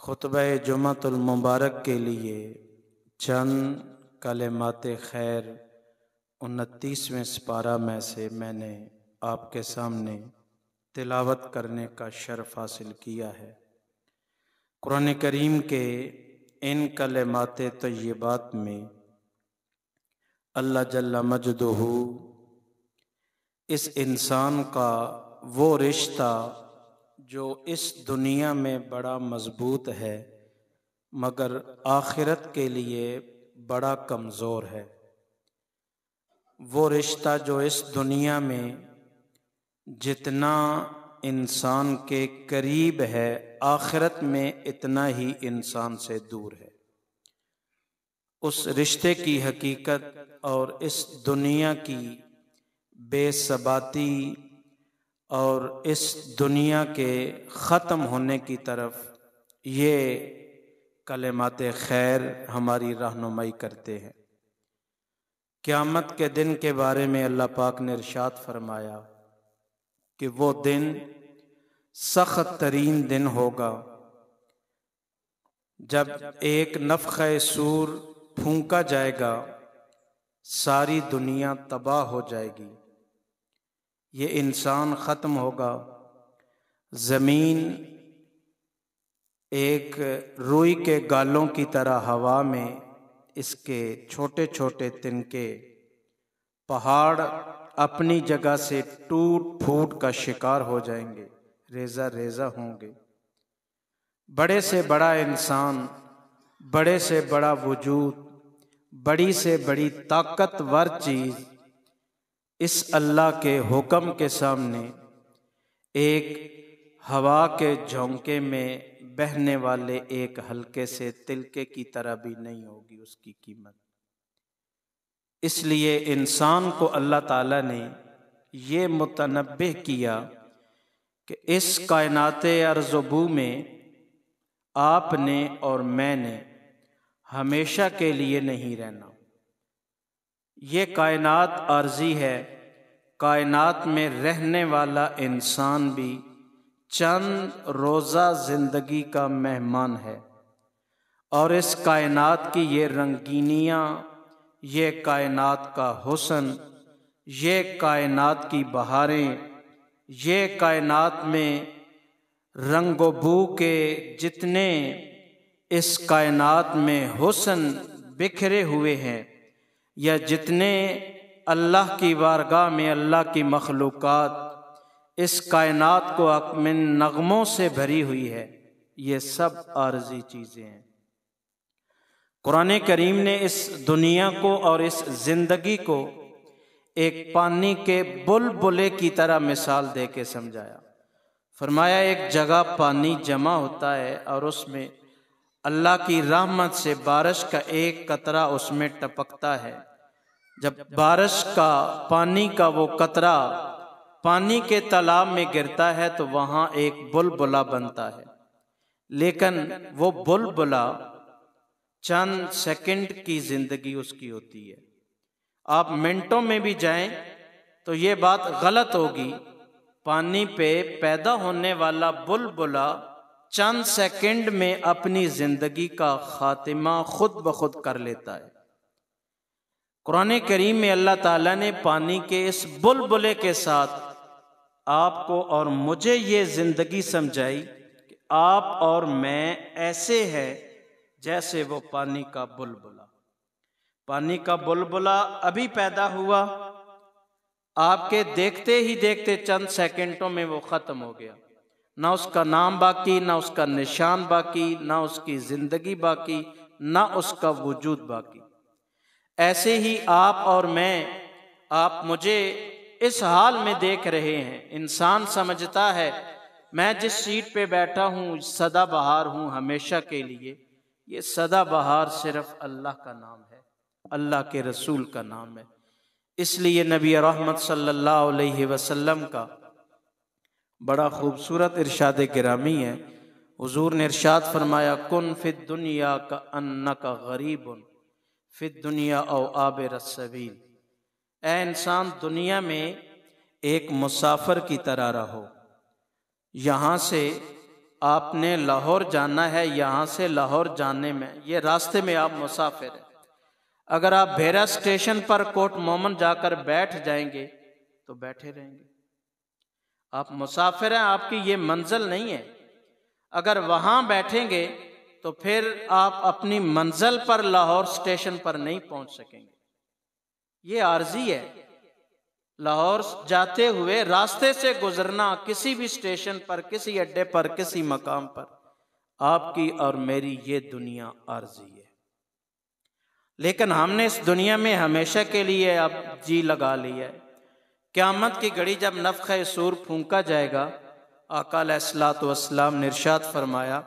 खुतबह जुमातुल मुबारक के लिए चंद कलिमात खैर 29वें सिपारा में से मैंने आपके सामने तिलावत करने का शर्फ हासिल किया है। कुरान करीम के इन कलिमात तय्यबात में अल्लाह जल्ला मजदुहू इस इंसान का वो रिश्ता जो इस दुनिया में बड़ा मजबूत है मगर आखिरत के लिए बड़ा कमज़ोर है, वो रिश्ता जो इस दुनिया में जितना इंसान के करीब है आखिरत में इतना ही इंसान से दूर है। उस रिश्ते की हकीकत और इस दुनिया की बेसबाती और इस दुनिया के ख़त्म होने की तरफ ये कलिमात खैर हमारी रहनुमाई करते हैं। क़यामत के दिन के बारे में अल्लाह पाक ने इरशाद फरमाया कि वो दिन सख्त तरीन दिन होगा जब एक नफ़ख़े सूर फूंका जाएगा, सारी दुनिया तबाह हो जाएगी, ये इंसान ख़त्म होगा, ज़मीन एक रुई के गालों की तरह हवा में इसके छोटे छोटे तिनके, पहाड़ अपनी जगह से टूट फूट का शिकार हो जाएंगे, रेज़ा रेज़ा होंगे। बड़े से बड़ा इंसान, बड़े से बड़ा वजूद, बड़ी से बड़ी ताकतवर चीज़ इस अल्लाह के हुक्म के सामने एक हवा के झोंके में बहने वाले एक हल्के से तिलके की तरह भी नहीं होगी उसकी कीमत। इसलिए इंसान को अल्लाह ताला ने ये मुतनब्बे किया कि इस कायनात अर्ज़बू में आपने और मैंने हमेशा के लिए नहीं रहना। ये कायनात आर्जी है, कायनात में रहने वाला इंसान भी चंद रोज़ा ज़िंदगी का मेहमान है और इस कायनात की ये रंगीनियाँ, ये कायनात का हुस्न, ये कायनात की बहारें, ये कायनात में रंगो बू के जितने इस कायनात में हुस्न बिखरे हुए हैं या जितने अल्लाह की बारगाह में अल्लाह की मखलूक़ात इस कायनात को अपने नगमों से भरी हुई है, ये सब आर्जी चीज़ें हैं। कुरान करीम ने इस दुनिया को और इस ज़िंदगी को एक पानी के बुलबुले की तरह मिसाल दे के समझाया। फरमाया एक जगह पानी जमा होता है और उसमें अल्लाह की रहमत से बारिश का एक कतरा उसमें टपकता है। जब बारिश का पानी का वो कतरा पानी के तालाब में गिरता है तो वहाँ एक बुलबुला बनता है, लेकिन वो बुलबुला चंद सेकंड की जिंदगी उसकी होती है। आप मिनटों में भी जाएं तो ये बात गलत होगी। पानी पे पैदा होने वाला बुलबुला चंद सेकंड में अपनी जिंदगी का खातिमा खुद ब खुद कर लेता है। कुरान करीम में अल्लाह ताला ने पानी के इस बुलबुले के साथ आपको और मुझे ये जिंदगी समझाई कि आप और मैं ऐसे हैं जैसे वो पानी का बुलबुला। पानी का बुलबुला अभी पैदा हुआ, आपके देखते ही देखते चंद सेकंडों में वो खत्म हो गया, ना उसका नाम बाकी, ना उसका निशान बाकी, ना उसकी जिंदगी बाकी, ना उसका वजूद बाकी। ऐसे ही आप और मैं, आप मुझे इस हाल में देख रहे हैं। इंसान समझता है मैं जिस सीट पे बैठा हूँ सदाबहार हूँ हमेशा के लिए। ये सदाबहार सिर्फ अल्लाह का नाम है, अल्लाह के रसूल का नाम है। इसलिए नबी रहमत सल्लल्लाहु अलैहि वसल्लम का बड़ा खूबसूरत इरशाद गिरामी है। हुजूर ने इरशाद फरमाया कुन फिद दुनिया का अन्नका गरीबुन फिद दुनिया औ आबिर सबील। ऐ इंसान दुनिया में एक मुसाफिर की तरह रहो, यहाँ से आपने लाहौर जाना है, यहाँ से लाहौर जाने में ये रास्ते में आप मुसाफिर हैं। अगर आप भेरा स्टेशन पर कोट मोमन जाकर बैठ जाएंगे तो बैठे रहेंगे, आप मुसाफिर हैं, आपकी ये मंजिल नहीं है। अगर वहां बैठेंगे तो फिर आप अपनी मंजिल पर लाहौर स्टेशन पर नहीं पहुंच सकेंगे। ये आर्जी है। लाहौर जाते हुए रास्ते से गुजरना, किसी भी स्टेशन पर, किसी अड्डे पर, किसी मकाम पर, आपकी और मेरी ये दुनिया आर्जी है। लेकिन हमने इस दुनिया में हमेशा के लिए अब जी लगा लिया है। क़यामत की घड़ी जब नफ़ख़े सूर फूंका जाएगा, आका अलैहिस्सलातु वस्सलाम ने इरशाद फरमाया,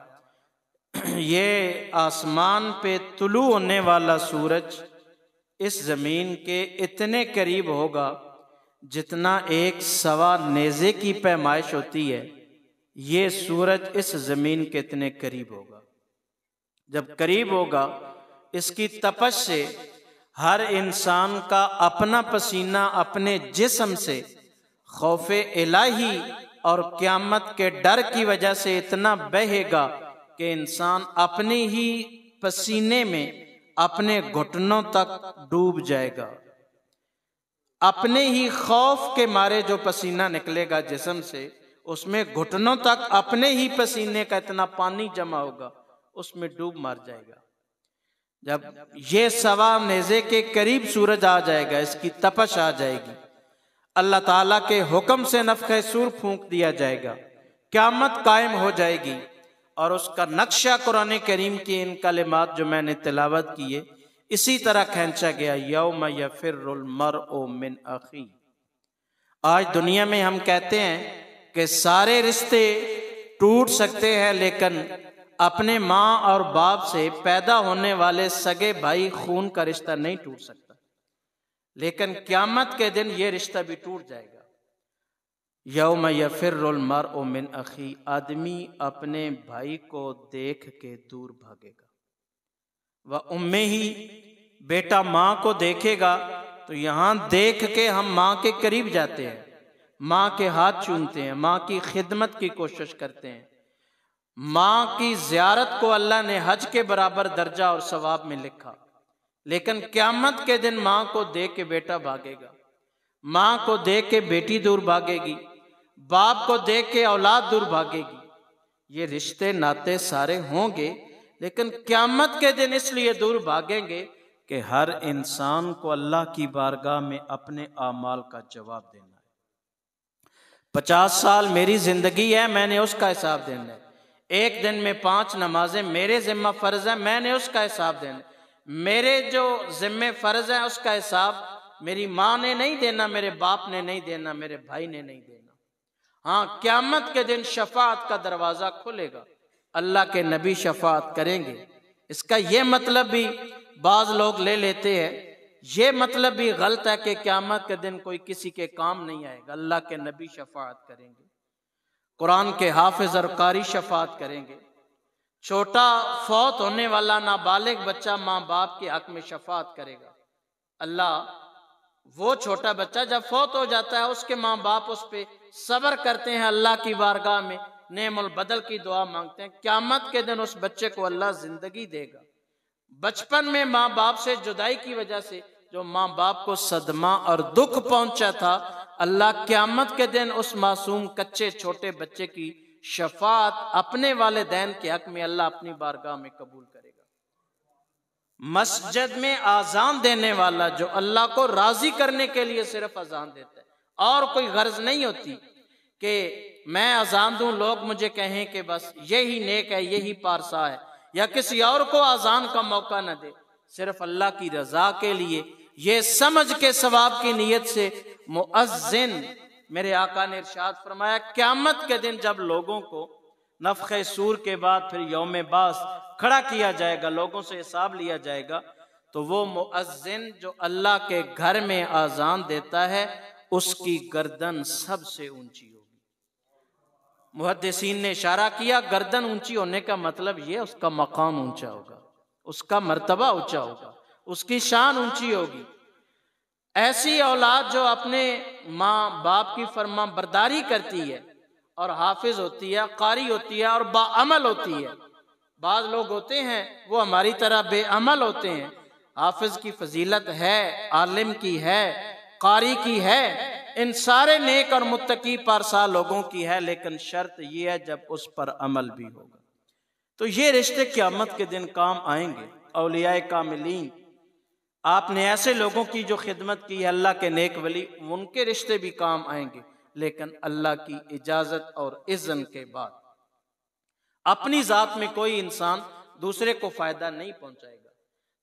ये आसमान पे तुलू होने वाला सूरज इस ज़मीन के इतने करीब होगा जितना एक सवा नेज़े की पैमाइश होती है, ये सूरज इस ज़मीन के इतने करीब होगा। जब करीब होगा, इसकी तपश से हर इंसान का अपना पसीना अपने जिस्म से खौफे इलाही और क़यामत के डर की वजह से इतना बहेगा कि इंसान अपने ही पसीने में अपने घुटनों तक डूब जाएगा। अपने ही खौफ के मारे जो पसीना निकलेगा जिस्म से, उसमें घुटनों तक अपने ही पसीने का इतना पानी जमा होगा, उसमें डूब मर जाएगा। जब ये सवा नेज़े के करीब सूरज आ जाएगा, इसकी तपश आ जाएगी, अल्लाह ताला के हुक्म से नफ़ख़े सूर फूंक दिया जाएगा, क़यामत कायम हो जाएगी। और उसका नक्शा कुरान करीम की इन कलिमात जो मैंने तिलावत की है, इसी तरह खींचा गया, यौम यफ़िर्रुल मर्उ मिन अख़ी। आज दुनिया में हम कहते हैं कि सारे रिश्ते टूट सकते हैं, लेकिन अपने माँ और बाप से पैदा होने वाले सगे भाई खून का रिश्ता नहीं टूट सकता। लेकिन क़यामत के दिन ये रिश्ता भी टूट जाएगा। यौम यफ़िर्रुल मर्उ मिन अख़ी, आदमी अपने भाई को देख के दूर भागेगा। व उम्मे ही, बेटा माँ को देखेगा तो यहाँ देख के हम माँ के करीब जाते हैं, माँ के हाथ चूमते हैं, माँ की खिदमत की कोशिश करते हैं। माँ की ज़ियारत को अल्लाह ने हज के बराबर दर्जा और सवाब में लिखा। लेकिन क़यामत के दिन माँ को देख के बेटा भागेगा, माँ को देख के बेटी दूर भागेगी, बाप को देख के औलाद दूर भागेगी। ये रिश्ते नाते सारे होंगे, लेकिन क़यामत के दिन इसलिए दूर भागेंगे कि हर इंसान को अल्लाह की बारगाह में अपने आमाल का जवाब देना है। 50 साल मेरी जिंदगी है, मैंने उसका हिसाब देना है। एक दिन में 5 नमाजें मेरे जिम्मा फर्ज है, मैंने उसका हिसाब देना है। मेरे जो जिम्मे फर्ज है उसका हिसाब मेरी माँ ने नहीं देना, मेरे बाप ने नहीं देना, मेरे भाई ने नहीं देना। हाँ, क़यामत के दिन शफाअत का दरवाजा खुलेगा, अल्लाह के नबी शफाअत करेंगे। इसका ये मतलब भी बाज लोग ले लेते हैं, ये मतलब भी गलत है कि क़यामत के दिन कोई किसी के काम नहीं आएगा। अल्लाह के नबी शफाअत करेंगे, कुरान के हाफिज और कारी शफाअत करेंगे। छोटा फौत होने वाला नाबालिग बच्चा माँ बाप के हक में शफाअत करेगा। अल्लाह वो छोटा बच्चा जब फौत हो जाता है, उसके माँ बाप उस पे सब्र करते हैं, अल्लाह की बारगाह में नेमुल बदल की दुआ मांगते हैं। क़यामत के दिन उस बच्चे को अल्लाह जिंदगी देगा। बचपन में माँ बाप से जुदाई की वजह से जो माँ बाप को सदमा और दुख पहुंचा था, अल्लाह क़यामत के दिन उस मासूम कच्चे छोटे बच्चे की शफाअत अपने वालिदैन के हक में अल्लाह अपनी बारगाह में कबूल करेगा। मस्जिद में आजान देने वाला जो अल्लाह को राजी करने के लिए सिर्फ आजान देता है, और कोई गर्ज नहीं होती कि मैं आजान दूं, लोग मुझे कहें कि बस यही नेक है, यही पारसा है, या किसी और को आजान का मौका न दे। सिर्फ अल्लाह की रजा के लिए, ये समझ के सवाब की नीयत से मुअज्जिन, मेरे आका ने इरशाद फरमाया, क़यामत के दिन जब लोगों को नफ़ख़े सूर के बाद फिर यौम बास खड़ा किया जाएगा, लोगों से हिसाब लिया जाएगा, तो वो मुअज्जिन जो अल्लाह के घर में आजान देता है, उसकी गर्दन सबसे ऊंची होगी। मुहद्दिसीन ने इशारा किया, गर्दन ऊंची होने का मतलब ये उसका मकाम ऊंचा होगा, उसका मर्तबा ऊंचा होगा, उसकी शान ऊंची होगी। ऐसी औलाद जो अपने माँ बाप की फरमा बरदारी करती है और हाफिज होती है, कारी होती है और बाअमल होती है। बाज लोग होते हैं वो हमारी तरह बेअमल होते हैं। हाफिज की फजीलत है, आलिम की है, कारी की है, इन सारे नेक और मुत्तकी पारसा लोगों की है, लेकिन शर्त यह है जब उस पर अमल भी होगा। तो ये रिश्ते क़यामत के दिन काम आएंगे। औलियाए कामिलीन, आपने ऐसे लोगों की जो खिदमत की है, अल्लाह के नेक वली, उनके रिश्ते भी काम आएंगे, लेकिन अल्लाह की इजाजत और इज़्न के बाद। अपनी जात में कोई इंसान दूसरे को फायदा नहीं पहुंचाएगा।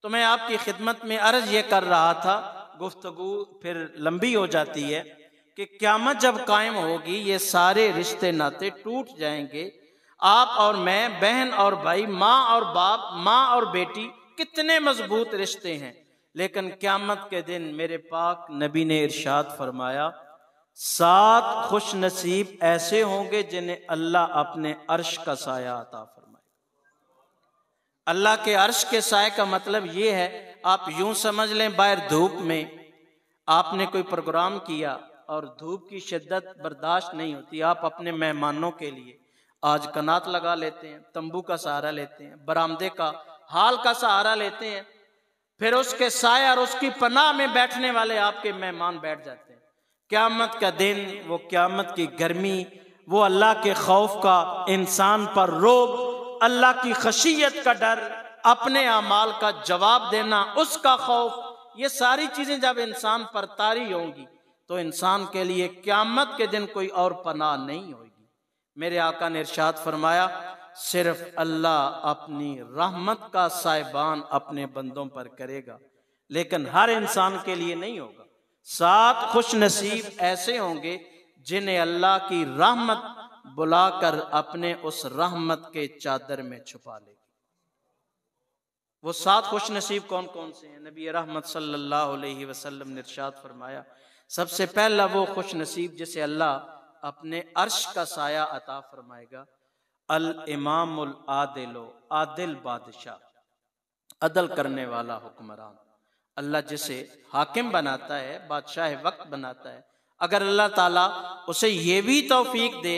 तो मैं आपकी खिदमत में अर्ज ये कर रहा था, गुफ्तगू फिर लंबी हो जाती है, कि क़यामत जब कायम होगी ये सारे रिश्ते नाते टूट जाएंगे। आप और मैं, बहन और भाई, माँ और बाप, माँ और बेटी, कितने मजबूत रिश्ते हैं, लेकिन क़यामत के दिन मेरे पाक नबी ने इरशाद फरमाया, 7 खुश नसीब ऐसे होंगे जिन्हें अल्लाह अपने अर्श का साया अता फरमाए। अल्लाह के अर्श के साए का मतलब ये है, आप यूं समझ लें, बाहर धूप में आपने कोई प्रोग्राम किया और धूप की शिद्दत बर्दाश्त नहीं होती, आप अपने मेहमानों के लिए आज कनात लगा लेते हैं, तंबू का सहारा लेते हैं, बरामदे का, हाल का सहारा लेते हैं, फिर उसके साया और उसकी पनाह में बैठने वाले आपके मेहमान बैठ जाते हैं। क़यामत का दिन, वो क़यामत की गर्मी, वो अल्लाह के खौफ का इंसान पर रोब, अल्लाह की खशियत का डर, अपने अमाल का जवाब देना, उसका खौफ, ये सारी चीजें जब इंसान पर तारी होंगी तो इंसान के लिए क़यामत के दिन कोई और पनाह नहीं होगी। मेरे आका ने इरशाद फरमाया, सिर्फ अल्लाह अपनी रहमत का साहिबान अपने बंदों पर करेगा, लेकिन हर इंसान के लिए नहीं होगा। 7 खुश नसीब ऐसे होंगे जिन्हें अल्लाह की रहमत बुलाकर अपने उस रहमत के चादर में छुपा लेगी। वो 7 खुश नसीब कौन कौन से हैं? नबी रहमत सल्लल्लाहु अलैहि वसल्लम ने इरशाद फरमाया, सबसे पहला वो खुश नसीब जिसे अल्लाह अपने अर्श का साया अता फरमाएगा, अल इमामुल आदिलो, आदिल बादशाह, अदल करने वाला हुक्मरान। अल्लाह जिसे हाकिम बनाता है, बादशाह वक्त बनाता है, अगर अल्लाह ताला उसे ये भी तौफीक दे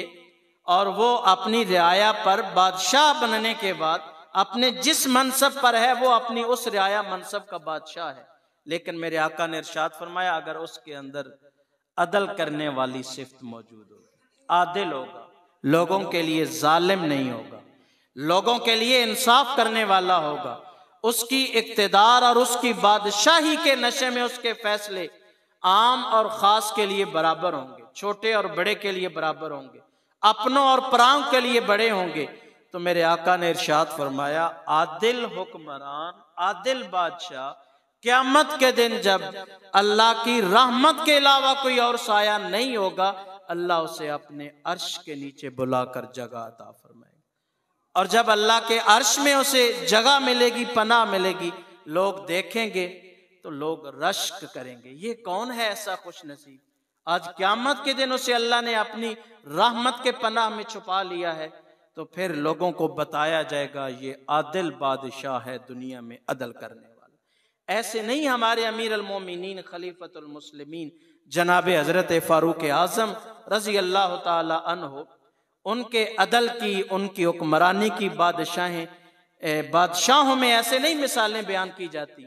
और वो अपनी रियाया पर बादशाह बनने के बाद अपने जिस मनसब पर है वो अपनी उस रियाया मनसब का बादशाह है, लेकिन मेरे आका ने इरशाद फरमाया अगर उसके अंदर अदल करने वाली सिफ्त मौजूद होगी, आदिल होगा, लोगों के लिए जालिम नहीं होगा, लोगों के लिए इंसाफ करने वाला होगा, उसकी इक्तिदार और उसकी बादशाही के नशे में उसके फैसले आम और खास के लिए बराबर होंगे, छोटे और बड़े के लिए बराबर होंगे, अपनों और पराओं के लिए बड़े होंगे। तो मेरे आका ने इरशाद फरमाया, आदिल हुक्मरान, आदिल बादशाह, क़यामत के दिन जब अल्लाह की रहमत के अलावा कोई और साया नहीं होगा, अल्लाह उसे अपने अर्श के नीचे बुलाकर जगह अता फरमाएगा। और जब अल्लाह के अर्श में उसे जगह मिलेगी, पनाह मिलेगी, लोग देखेंगे तो लोग रश्क करेंगे, ये कौन है ऐसा खुश नसीब। आज क़यामत के दिन उसे अल्लाह ने अपनी रहमत के पनाह में छुपा लिया है, तो फिर लोगों को बताया जाएगा ये आदिल बादशाह है, दुनिया में अदल करने वाला। ऐसे नहीं हमारे अमीर अल मोमिनीन खलीफतुल मुस्लिमीन जनाब हजरत फारूक आजम रजी अल्लाह ताला अन्हो, उनके अदल की, उनकी हुक्मरानी की बादशाहों में ऐसे नहीं मिसालें बयान की जाती।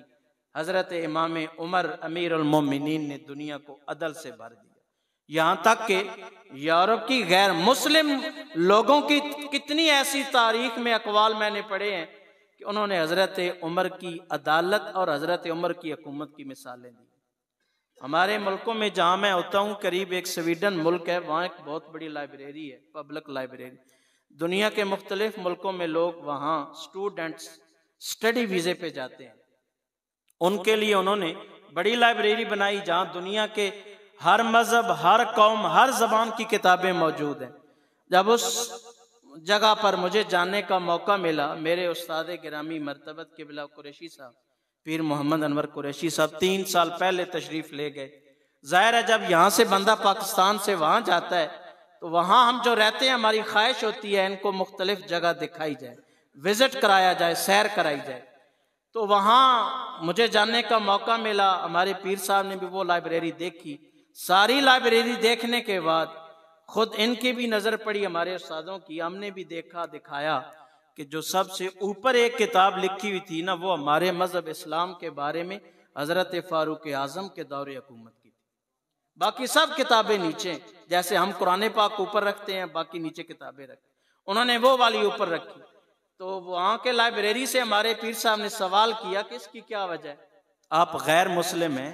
हजरत इमाम उमर अमीर अल मोमिनीन ने दुनिया को अदल से भर दिया, यहाँ तक कि यूरोप की गैर मुस्लिम लोगों की कितनी ऐसी तारीख में अकवाल मैंने पढ़े हैं कि उन्होंने हजरत उमर की अदालत और हजरत उमर की हुकूमत की मिसालें दी। हमारे मुल्कों में जहाँ मैं होता हूँ, करीब एक स्वीडन मुल्क है, वहाँ एक बहुत बड़ी लाइब्रेरी है, पब्लिक लाइब्रेरी। दुनिया के मुख्तलिफ मुल्कों में लोग वहाँ स्टूडेंट्स स्टडी वीजे पे जाते हैं, उनके लिए उन्होंने बड़ी लाइब्रेरी बनाई जहाँ दुनिया के हर मजहब, हर कौम, हर जबान की किताबें मौजूद हैं। जब उस जगह पर मुझे जाने का मौका मिला, मेरे उस्ताद गिरामी मर्तबत क़िबला कुरैशी साहब पीर मोहम्मद अनवर कुरैशी साहब 3 साल पहले तशरीफ ले गए। जाहिर है जब यहाँ से बंदा पाकिस्तान से वहाँ जाता है तो वहाँ हम जो रहते हैं, हमारी ख्वाहिश होती है इनको मुख्तलिफ जगह दिखाई जाए, विजिट कराया जाए, सैर कराई जाए। तो वहाँ मुझे जानने का मौका मिला, हमारे पीर साहब ने भी वो लाइब्रेरी देखी। सारी लाइब्रेरी देखने के बाद खुद इनकी भी नजर पड़ी हमारे उस्तादों की, हमने भी देखा दिखाया कि जो सबसे ऊपर एक किताब लिखी हुई थी ना, वो हमारे मजहब इस्लाम के बारे में हजरत फारूक आजम के दौरे हुकूमत की थी। बाकी सब किताबें नीचे, जैसे हम कुरान पाक ऊपर रखते हैं, बाकी नीचे किताबें रखते, उन्होंने वो वाली ऊपर रखी। तो वहां के लाइब्रेरी से हमारे पीर साहब ने सवाल किया कि इसकी क्या वजह है, आप गैर मुस्लिम हैं,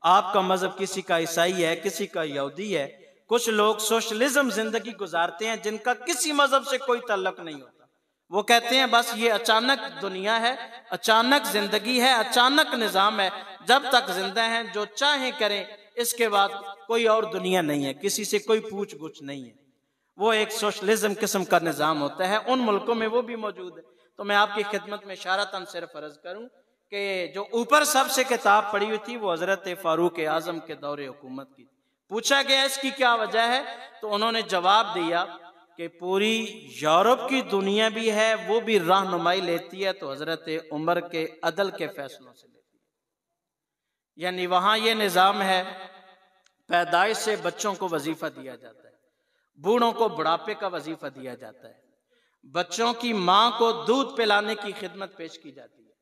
आपका मजहब किसी का ईसाई है, किसी का यहूदी है, कुछ लोग सोशलिज्म जिंदगी गुजारते हैं जिनका किसी मजहब से कोई ताल्लुक नहीं होता। वो कहते हैं बस ये अचानक दुनिया है, अचानक जिंदगी है, अचानक निजाम है, जब तक जिंदा हैं जो चाहे करें, इसके बाद कोई और दुनिया नहीं है, किसी से कोई पूछ गुछ नहीं है। वो एक सोशलिज्म किस्म का निजाम होता है, उन मुल्कों में वो भी मौजूद है। तो मैं आपकी खिदमत में इशारतन सिर्फ अर्ज करूं कि जो ऊपर सबसे किताब पड़ी हुई थी वो हजरत फारूक आजम के दौरे हुकूमत की। पूछा गया इसकी क्या वजह है, तो उन्होंने जवाब दिया कि पूरी यूरोप की दुनिया भी है, वो भी रहनुमाई लेती है तो हजरत उमर के अदल के फैसलों से लेती है। यानी वहां ये निजाम है, पैदाइश से बच्चों को वजीफा दिया जाता है, बूढ़ों को बुढ़ापे का वजीफा दिया जाता है, बच्चों की मां को दूध पिलाने की खिदमत पेश की जाती है,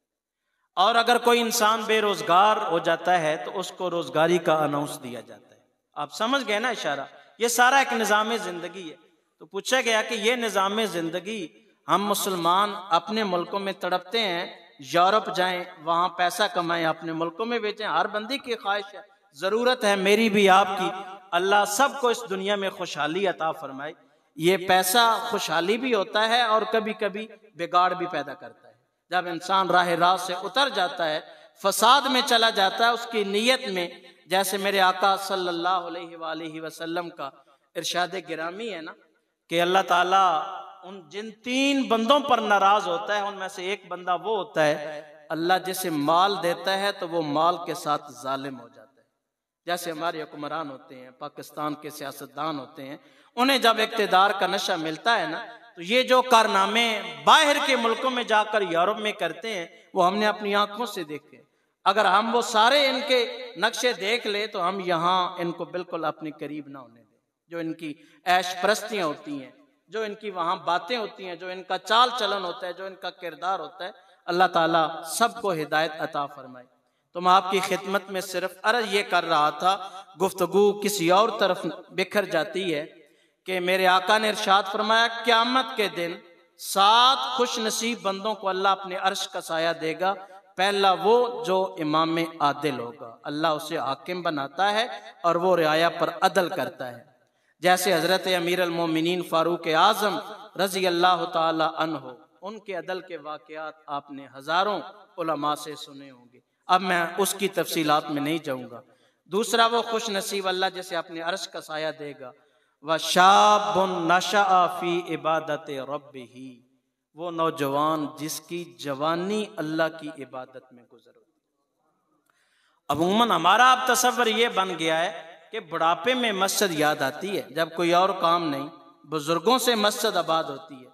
और अगर कोई इंसान बेरोजगार हो जाता है तो उसको रोजगारी का अनाउंस दिया जाता है। आप समझ गए ना इशारा, ये सारा एक निजाम जिंदगी है। तो पूछा गया कि ये निजाम जिंदगी हम मुसलमान अपने मुल्कों में तड़पते हैं, यूरोप जाएं, वहां पैसा कमाएं, अपने मुल्कों में बेचें, हर बंदी की ख्वाहिश है, जरूरत है मेरी भी आपकी, अल्लाह सबको इस दुनिया में खुशहाली अता फरमाए। ये पैसा खुशहाली भी होता है और कभी कभी बिगाड़ भी पैदा करता है। जब इंसान राह रास्त से उतर जाता है, फसाद में चला जाता है, उसकी नीयत में, जैसे मेरे आका सल्लल्लाहु अलैहि वसल्लम का इरशाद गिरामी है ना कि अल्लाह ताला उन जिन 3 बंदों पर नाराज होता है, उनमें से एक बंदा वो होता है, अल्लाह जिसे माल देता है तो वो माल के साथ जालिम हो जाता है। जैसे हमारे हुक्मरान होते हैं, पाकिस्तान के सियासतदान होते हैं, उन्हें जब इक़्तिदार का नशा मिलता है ना, तो ये जो कारनामे बाहर के मुल्कों में जाकर यूरोप में करते हैं, वो हमने अपनी आंखों से देखे। अगर हम वो सारे इनके नक्शे देख ले तो हम यहाँ इनको बिल्कुल अपने करीब ना होने दें। जो इनकी ऐश परस्तियाँ होती हैं, जो इनकी वहाँ बातें होती हैं, जो इनका चाल चलन होता है, जो इनका किरदार होता है, अल्लाह ताला सबको हिदायत अता फरमाए। तो मैं आपकी खिदमत में सिर्फ अर्ज ये कर रहा था, गुफ्तगू किसी और तरफ बिखर जाती है कि मेरे आका ने इरशाद फरमाया, क़यामत के दिन 7 खुश नसीब बंदों को अल्लाह अपने अर्श का साया देगा। पहला वो जो इमाम आदिल होगा, अल्लाह उसे हाकिम बनाता है और वो रियाया पर अदल करता है। जैसे हजरत अमीर अल मोमिनीन फारूक आजम रजी अल्लाह ताला अन्हो, उनके अदल के वाक़यात आपने हजारों उलमा से सुने होंगे, अब मैं उसकी तफसीलात में नहीं जाऊंगा। दूसरा वो खुश नसीब अल्लाह जैसे अपने अर्श का साया देगा, व शाबुन नशअ फी इबादत रब्बिही, वो नौजवान जिसकी जवानी अल्लाह की इबादत में गुजर। अमूमन हमारा अब तसव्वुर ये बन गया है कि बुढ़ापे में मस्जिद याद आती है, जब कोई और काम नहीं, बुजुर्गों से मस्जिद आबाद होती है।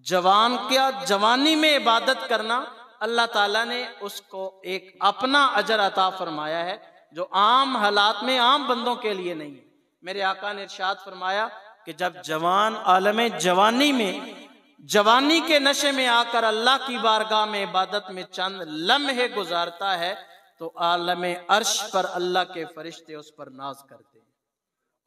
जवान क्या जवानी में इबादत करना, अल्लाह ताला ने उसको एक अपना अजर अता फरमाया है जो आम हालात में आम बंदों के लिए नहीं है। मेरे आका ने इरशाद फरमाया कि जब जवान आलमे जवानी में, जवानी के नशे में आकर अल्लाह की बारगाह में इबादत में चंद लम्हे गुजारता है, तो आलमे अर्श पर अल्लाह के फरिश्ते उस पर नाज करते हैं,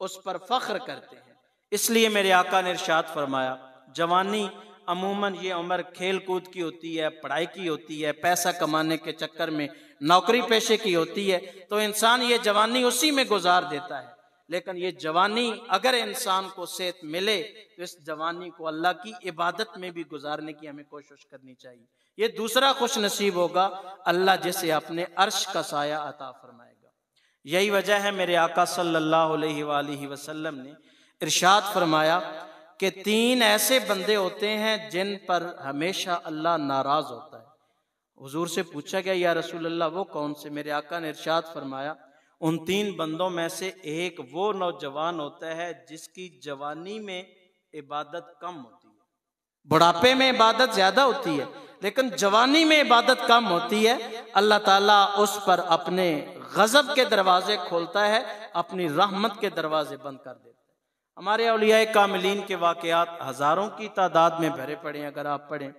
उस पर फख्र करते हैं। इसलिए मेरे आका ने इरशाद फरमाया, जवानी अमूमन ये उम्र खेल कूद की होती है, पढ़ाई की होती है, पैसा कमाने के चक्कर में नौकरी पेशे की होती है, तो इंसान ये जवानी उसी में गुजार देता है। लेकिन ये जवानी अगर इंसान को सेहत मिले तो इस जवानी को अल्लाह की इबादत में भी गुजारने की हमें कोशिश करनी चाहिए। ये दूसरा खुश नसीब होगा, अल्लाह जिसे अपने अर्श का साया अता फरमाएगा। यही वजह है मेरे आका सल्लल्लाहु अलैहि वसल्लम ने इरशाद फरमाया कि 3 ऐसे बंदे होते हैं जिन पर हमेशा अल्लाह नाराज होता है। हुजूर से पूछा गया, या रसूल अल्लाह वो कौन से? मेरे आका ने इरशाद फरमाया, उन 3 बंदों में से एक वो नौजवान होता है जिसकी जवानी में इबादत कम होती है, बुढ़ापे में इबादत ज्यादा होती है, लेकिन जवानी में इबादत कम होती है। अल्लाह ताला उस पर अपने गजब के दरवाजे खोलता है, अपनी रहमत के दरवाजे बंद कर देता है। हमारे औलिया कामिलीन के वाक़यात हज़ारों की तादाद में भरे पड़े हैं। अगर आप पढ़ें,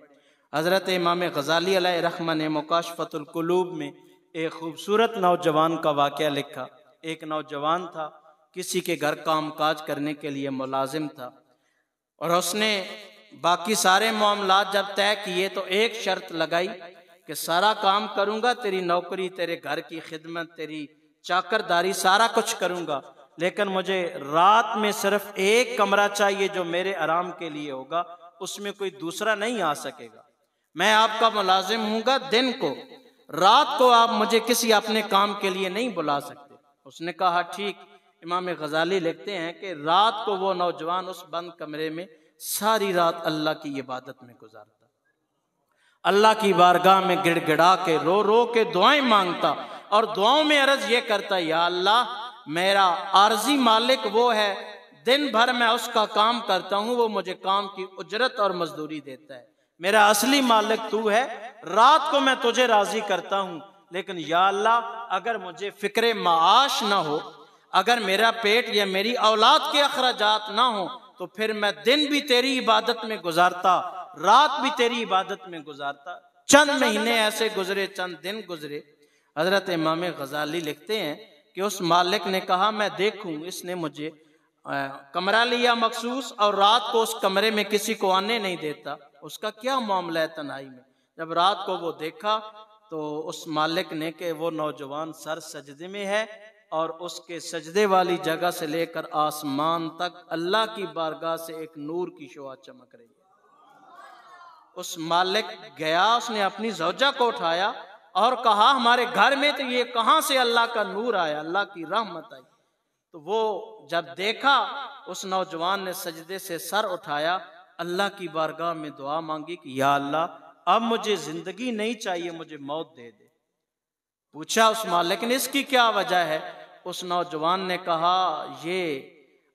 हज़रत इमाम गज़ाली अलैहि रहमह ने मुकाशफ़तुल कुलूब में एक खूबसूरत नौजवान का वाक़या लिखा। एक नौजवान था, किसी के घर काम काज करने के लिए मुलाजिम था, और उसने बाकी सारे मामलात जब तय किए तो एक शर्त लगाई कि सारा काम करूंगा, तेरी नौकरी, तेरे घर की खिदमत, तेरी चाकरदारी, सारा कुछ करूंगा, लेकिन मुझे रात में सिर्फ एक कमरा चाहिए जो मेरे आराम के लिए होगा, उसमें कोई दूसरा नहीं आ सकेगा। मैं आपका मुलाजिम हूँगा दिन को, रात को आप मुझे किसी अपने काम के लिए नहीं बुला सकते। उसने कहा ठीक। इमाम गजाली लिखते हैं कि रात को वो नौजवान उस बंद कमरे में सारी रात अल्लाह की इबादत में गुजारता, अल्लाह की बारगाह में गिड़गिड़ा के रो रो के दुआएं मांगता, और दुआओं में अर्ज ये करता, या अल्लाह, मेरा आर्जी मालिक वो है, दिन भर मैं उसका काम करता हूँ, वो मुझे काम की उजरत और मजदूरी देता है। मेरा असली मालिक तू है, रात को मैं तुझे राजी करता हूँ, लेकिन या अल्लाह, अगर मुझे फिक्र माआश ना हो, अगर मेरा पेट या मेरी औलाद के अखराजात ना हो, तो फिर मैं दिन भी तेरी इबादत में गुजारता, रात भी तेरी इबादत में गुजारता। चंद महीने ऐसे गुजरे, चंद दिन गुजरे। हजरत इमाम गजाली लिखते हैं कि उस मालिक ने कहा, मैं देखूं, इसने मुझे कमरा लिया मखसूस, और रात को उस कमरे में किसी को आने नहीं देता, उसका क्या मामला है तन्हाई में। जब रात को वो देखा तो उस मालिक ने कि वो नौजवान सर सजदे में है, और उसके सजदे वाली जगह से लेकर आसमान तक अल्लाह की बारगाह से एक नूर की शुआ चमक रही है। उस मालिक गया, उसने अपनी ज़ौजा को उठाया और कहा, हमारे घर में तो ये कहां से अल्लाह का नूर आया, अल्लाह की रहमत आई। तो वो जब देखा, उस नौजवान ने सजदे से सर उठाया, अल्लाह की बारगाह में दुआ मांगी कि या अल्लाह, अब मुझे जिंदगी नहीं चाहिए, मुझे मौत दे दे। पूछा उस मालिक ने, इसकी क्या वजह है? उस नौजवान ने कहा, ये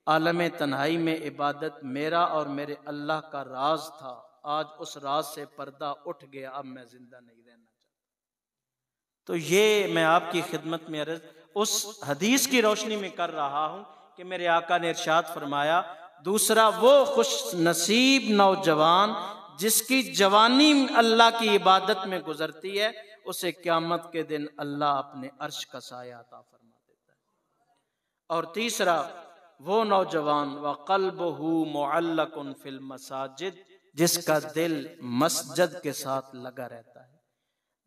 आलम तन्हाई में इबादत मेरा और मेरे अल्लाह का राज था, आज उस राज से पर्दा उठ गया, अब मैं जिंदा नहीं रहना चाहता। तो ये मैं आपकी खिदमत में अर्ज उस हदीस की रोशनी में कर रहा हूं कि मेरे आका ने इरशाद फरमाया, दूसरा वो खुश नसीब नौजवान जिसकी जवानी अल्लाह की इबादत में गुजरती है, उसे क़यामत के दिन अल्लाह अपने अर्श का साया अता फरमा देता है। और तीसरा वो नौजवान व क़ल्बुहु मुअल्लकुन फिल मसाजिद, जिसका दिल मस्जिद के साथ लगा रहता है।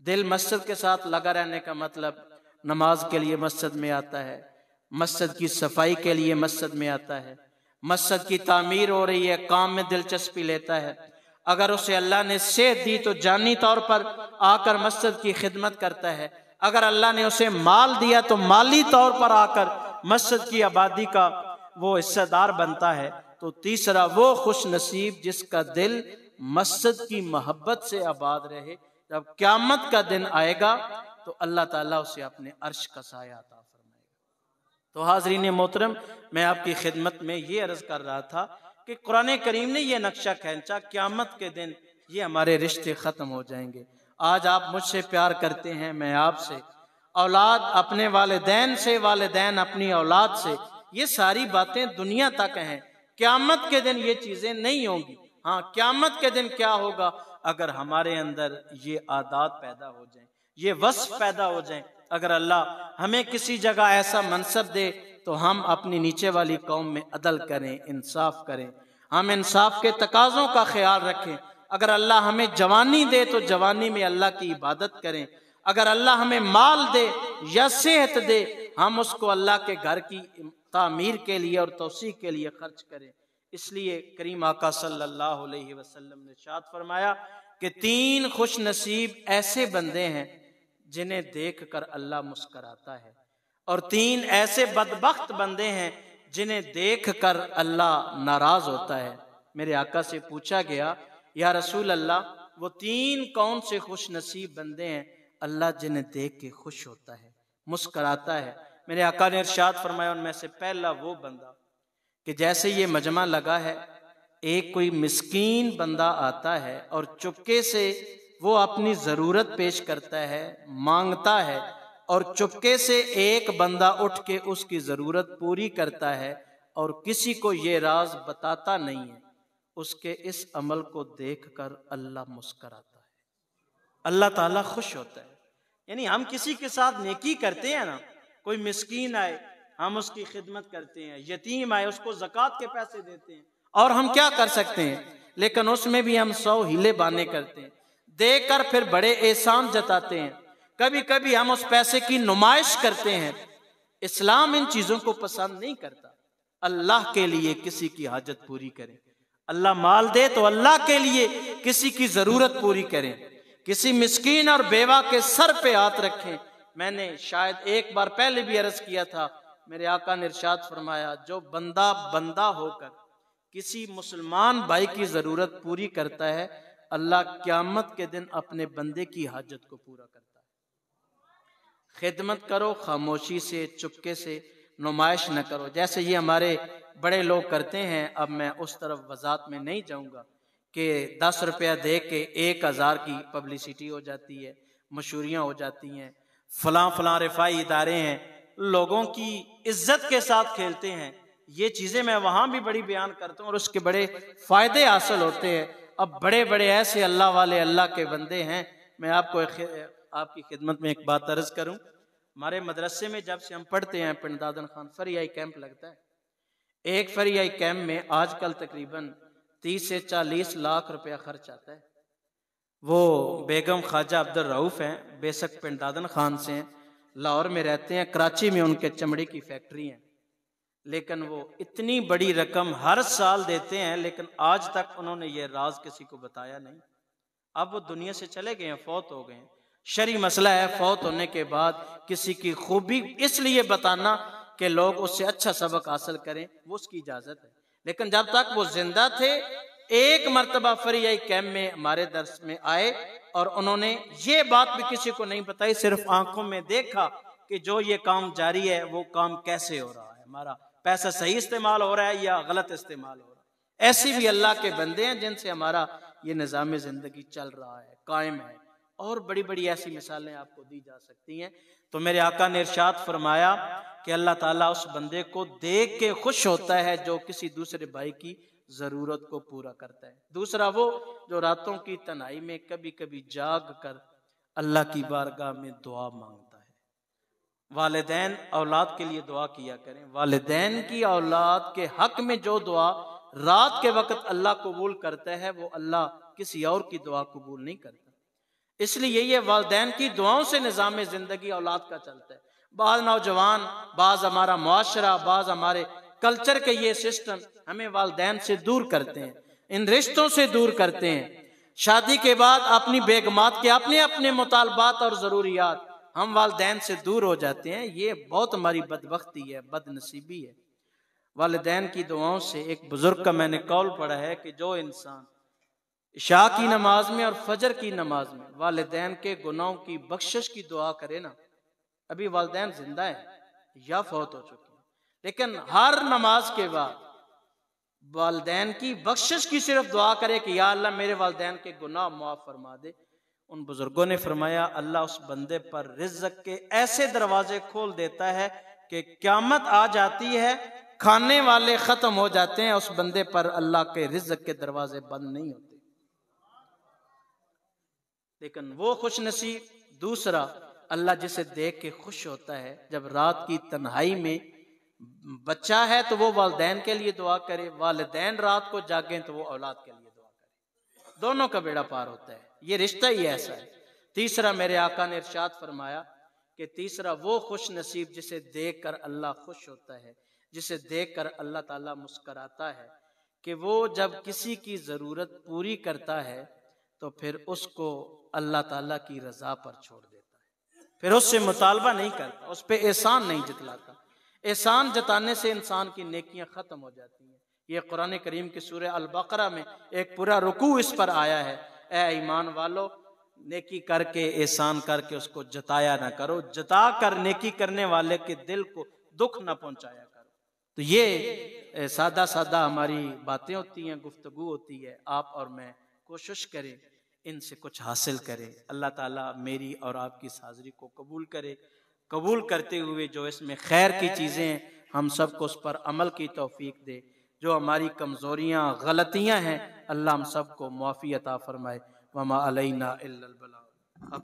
दिल मस्जिद के साथ लगा रहने का मतलब नमाज के लिए मस्जिद में आता है, मस्जिद की सफाई के लिए मस्जिद में आता है, मस्जिद की तामीर हो रही है, काम में दिलचस्पी लेता है। अगर उसे अल्लाह ने सेहत दी तो जानी तौर पर आकर मस्जिद की खिदमत करता है। अगर अल्लाह ने उसे माल दिया तो माली तौर पर आकर मस्जिद की आबादी का वो हिस्सेदार बनता है। तो तीसरा वो खुश नसीब जिसका दिल मस्जिद की मोहब्बत से आबाद रहे, जब क़यामत का दिन आएगा तो अल्लाह ताला उसे अपने अर्श का साया अता फरमाएगा। तो हाज़रीन मोहतरम, मैं आपकी खिदमत में ये अर्ज कर रहा था कि कुरान करीम ने यह नक्शा खींचा, क़यामत के दिन ये हमारे रिश्ते ख़त्म हो जाएंगे। आज आप मुझसे प्यार करते हैं, मैं आपसे, औलाद अपने वालिदैन से, वालिदैन अपनी औलाद से, ये सारी बातें दुनिया तक हैं। क़यामत के दिन ये चीज़ें नहीं होंगी। हाँ, क़यामत के दिन क्या होगा? अगर हमारे अंदर ये आदात पैदा हो जाए, ये वस्फ पैदा हो जाए, अगर अल्लाह हमें किसी जगह ऐसा मनसब दे तो हम अपनी नीचे वाली कौम में अदल करें, इंसाफ करें, हम इंसाफ के तकाज़ों का ख्याल रखें। अगर अल्लाह हमें जवानी दे तो जवानी में अल्लाह की इबादत करें। अगर अल्लाह हमें माल दे या सेहत दे, हम उसको अल्लाह के घर की तामीर के लिए और तौसीक़ के लिए खर्च करें। इसलिए करीम आका सल्लल्लाहु अलैहि वसल्लम ने इरशाद फरमाया कि 3 खुश नसीब ऐसे बंदे हैं जिन्हें देख कर अल्लाह मुस्कुराता है, और 3 ऐसे बदबख्त बंदे हैं जिन्हें देख कर अल्लाह नाराज होता है। मेरे आका से पूछा गया, या रसूल अल्लाह, वो 3 कौन से खुश नसीब बंदे हैं अल्लाह जिन्हें देख के खुश होता है, मुस्कुराता है? मेरे आका ने इरशाद फरमाया, उनमें से पहला वो बंदा कि जैसे ये मजमा लगा है, एक कोई मिस्कीन बंदा आता है और चुपके से वो अपनी ज़रूरत पेश करता है, मांगता है, और चुपके से एक बंदा उठ के उसकी ज़रूरत पूरी करता है, और किसी को ये राज बताता नहीं है, उसके इस अमल को देखकर अल्लाह मुस्कुराता है, अल्लाह ताला खुश होता है। यानी हम किसी के साथ नेकी करते हैं ना, कोई मिस्कीन आए हम उसकी खिदमत करते हैं, यतीम आए उसको ज़कात के पैसे देते हैं, और हम क्या कर सकते हैं, लेकिन उसमें भी हम 100 हीले बाने करते हैं, देकर फिर बड़े एहसान जताते हैं, कभी कभी हम उस पैसे की नुमाइश करते हैं। इस्लाम इन चीजों को पसंद नहीं करता। अल्लाह के लिए किसी की हाजत पूरी करें, अल्लाह माल दे तो अल्लाह के लिए किसी की जरूरत पूरी करें, किसी मिस्कीन और बेवा के सर पे हाथ रखें। मैंने शायद एक बार पहले भी अर्ज किया था, मेरे आका ने इरशाद फरमाया, जो बंदा बंदा होकर किसी मुसलमान भाई की जरूरत पूरी करता है, अल्लाह क़यामत के दिन अपने बंदे की हाजत को पूरा करता है। खिदमत करो खामोशी से, चुपके से, नुमाइश न करो, जैसे ये हमारे बड़े लोग करते हैं। अब मैं उस तरफ वजात में नहीं जाऊंगा कि 10 रुपया दे के 1000 की पब्लिसिटी हो जाती है, मशहूरियाँ हो जाती हैं, फलां फलां रिफाई इदारे हैं, लोगों की इज्जत के साथ खेलते हैं। ये चीज़ें मैं वहाँ भी बड़ी बयान करता हूँ और उसके बड़े फ़ायदे हासिल होते हैं। अब बड़े बड़े ऐसे अल्लाह वाले अल्लाह के बंदे हैं। मैं आपकी खिदमत में एक बात अर्ज करूं, हमारे मदरसे में जब से हम पढ़ते हैं पिंड दादन खान फरियाई कैंप लगता है। एक फरियाई कैंप में आजकल तकरीबन 30 से 40 लाख रुपया खर्च आता है। वो बेगम ख्वाजा अब्दुल रऊफ हैं, बेशक पिंड दादन खान से हैं, लाहौर में रहते हैं, कराची में उनके चमड़े की फैक्ट्री है, लेकिन वो इतनी बड़ी रकम हर साल देते हैं, लेकिन आज तक उन्होंने ये राज किसी को बताया नहीं। अब वो दुनिया से चले गए हैं, फौत हो गए हैं। शरी मसला है, फौत होने के बाद किसी की खूबी इसलिए बताना कि लोग उससे अच्छा सबक हासिल करें, वो उसकी इजाजत है, लेकिन जब तक वो जिंदा थे, एक मरतबा फरियाई कैंप में हमारे दर्स में आए और उन्होंने ये बात भी किसी को नहीं बताई, सिर्फ आंखों में देखा कि जो ये काम जारी है वो काम कैसे हो रहा है, हमारा पैसा सही इस्तेमाल हो रहा है या गलत इस्तेमाल हो रहा है। ऐसे भी अल्लाह के बंदे हैं जिनसे हमारा ये निज़ाम जिंदगी चल रहा है, कायम है, और बड़ी बड़ी ऐसी मिसालें आपको दी जा सकती हैं। तो मेरे आका ने इरशाद फरमाया कि अल्लाह ताला उस बंदे को देख के खुश होता है जो किसी दूसरे भाई की जरूरत को पूरा करता है। दूसरा वो जो रातों की तन्हाई में कभी कभी जाग कर अल्लाह की बारगाह में दुआ मांगता है। वालिदैन औलाद के लिए दुआ किया करें। वालिदैन की औलाद के हक में जो दुआ रात के वक्त अल्लाह कबूल करता है, वो अल्लाह किसी और की दुआ कबूल नहीं करता। इसलिए ये वालिदैन की दुआओं से निज़ाम जिंदगी औलाद का चलता है। बाज नौजवान, बाज हमारा मुआशरा, बाज हमारे कल्चर के ये सिस्टम हमें वालिदैन से दूर करते हैं, इन रिश्तों से दूर करते हैं। शादी के बाद अपनी बेगमात के अपने अपने मुतालबात और जरूरियात, हम वालिदैन से दूर हो जाते हैं। ये बहुत हमारी बदबख्ती है, बदनसीबी है। वालिदैन की दुआओं से, एक बुजुर्ग का मैंने कौल पढ़ा है कि जो इंसान इशा की नमाज में और फजर की नमाज में वालिदैन के गुनाहों की बख्शिश की दुआ करे ना, अभी वालिदैन जिंदा है या फौत हो चुके हैं, लेकिन हर नमाज के बाद वालिदैन की बख्शिश की सिर्फ दुआ करे कि या अल्लाह मेरे वालिदैन के गुनाह माफ फरमा दे। उन बुजुर्गों ने फरमाया अल्लाह उस बंदे पर रिज़्क़ के ऐसे दरवाजे खोल देता है कि क़यामत आ जाती है, खाने वाले खत्म हो जाते हैं, उस बंदे पर अल्लाह के रिज़्क़ के दरवाजे बंद नहीं होते। लेकिन वो खुश नसीब दूसरा, अल्लाह जिसे देख के खुश होता है। जब रात की तन्हाई में बच्चा है तो वो वालिदैन के लिए दुआ करे, वालिदैन रात को जागें तो वो औलाद के लिए दुआ करे, दोनों का बेड़ा पार होता है। ये रिश्ता ही ऐसा है। तीसरा, मेरे आका ने इरशाद फरमाया कि तीसरा वो खुश नसीब जिसे देख कर अल्लाह खुश होता है, जिसे देख कर अल्लाह ताला मुस्कराता है, कि वो जब किसी की जरूरत पूरी करता है तो फिर उसको अल्लाह ताला की रजा पर छोड़ देता है, फिर उससे मुतालबा नहीं करता, उस पर एहसान नहीं जतलाता। एहसान जताने से इंसान की नेकियां खत्म हो जाती हैं। ये कुरान करीम की सूरह अल बकरा में एक पूरा रुकू इस पर आया है, ए ईमान वालो, नेकी करके एहसान करके उसको जताया ना करो, जता कर नेकी करने वाले के दिल को दुख ना पहुंचाया करो। तो ये सादा सादा हमारी बातें होती हैं, गुफ्तगू होती है। आप और मैं कोशिश करें इनसे कुछ हासिल करें। अल्लाह ताला मेरी और आपकी हाज़िरी को कबूल करे, कबूल करते हुए जो इसमें खैर की चीज़ें हम सबको उस पर अमल की तौफीक दे। जो हमारी कमज़ोरियाँ गलतियाँ हैं अल्लाह हम सबको मुआफ़ी अता फ़रमाए। वमा अलैना इल्लल बलाग।